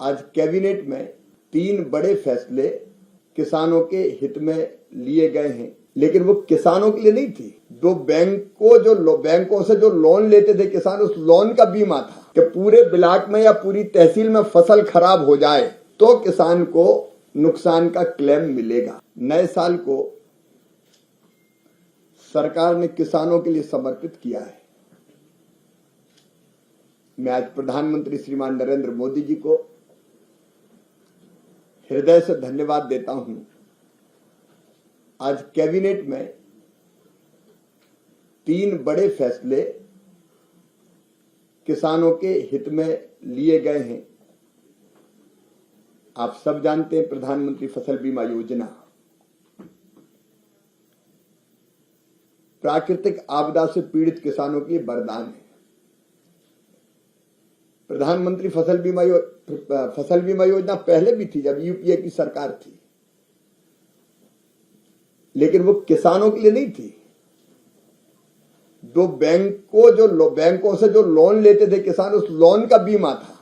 आज कैबिनेट में 3 बड़े फैसले किसानों के हित में लिए गए हैं, लेकिन वो किसानों के लिए नहीं थी। बैंकों से जो लोन लेते थे किसान, उस लोन का बीमा था कि पूरे ब्लॉक में या पूरी तहसील में फसल खराब हो जाए तो किसान को नुकसान का क्लेम मिलेगा। नए साल को सरकार ने किसानों के लिए समर्पित किया है। मैं आज प्रधानमंत्री श्रीमान नरेंद्र मोदी जी को हृदय से धन्यवाद देता हूं। आज कैबिनेट में 3 बड़े फैसले किसानों के हित में लिए गए हैं। आप सब जानते हैं, प्रधानमंत्री फसल बीमा योजना प्राकृतिक आपदा से पीड़ित किसानों के लिए वरदान है। प्रधानमंत्री फसल बीमा योजना पहले भी थी जब यूपीए की सरकार थी, लेकिन वो किसानों के लिए नहीं थी। बैंकों से जो लोन लेते थे किसान, उस लोन का बीमा था।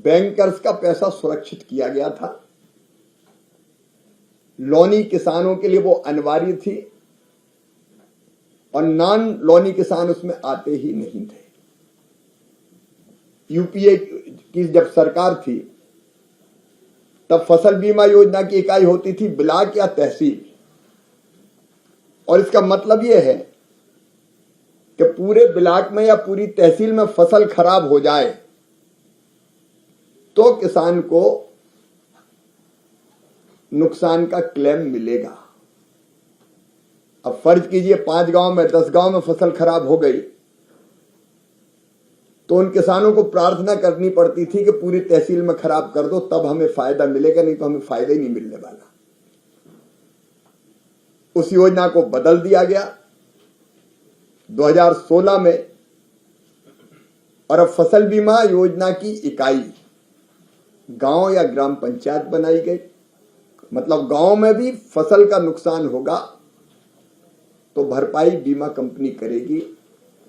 बैंकर्स का पैसा सुरक्षित किया गया था। लोनी किसानों के लिए वो अनिवार्य थी और नॉन लोनी किसान उसमें आते ही नहीं थे। यूपीए की जब सरकार थी तब फसल बीमा योजना की इकाई होती थी ब्लॉक या तहसील, और इसका मतलब यह है कि पूरे ब्लॉक में या पूरी तहसील में फसल खराब हो जाए तो किसान को नुकसान का क्लेम मिलेगा। अब फर्ज कीजिए 5 गांव में 10 गांव में फसल खराब हो गई तो उन किसानों को प्रार्थना करनी पड़ती थी कि पूरी तहसील में खराब कर दो, तब हमें फायदा मिलेगा, नहीं तो हमें फायदा ही नहीं मिलने वाला। उस योजना को बदल दिया गया 2016 में, और अब फसल बीमा योजना की इकाई गांव या ग्राम पंचायत बनाई गई। मतलब गांव में भी फसल का नुकसान होगा तो भरपाई बीमा कंपनी करेगी।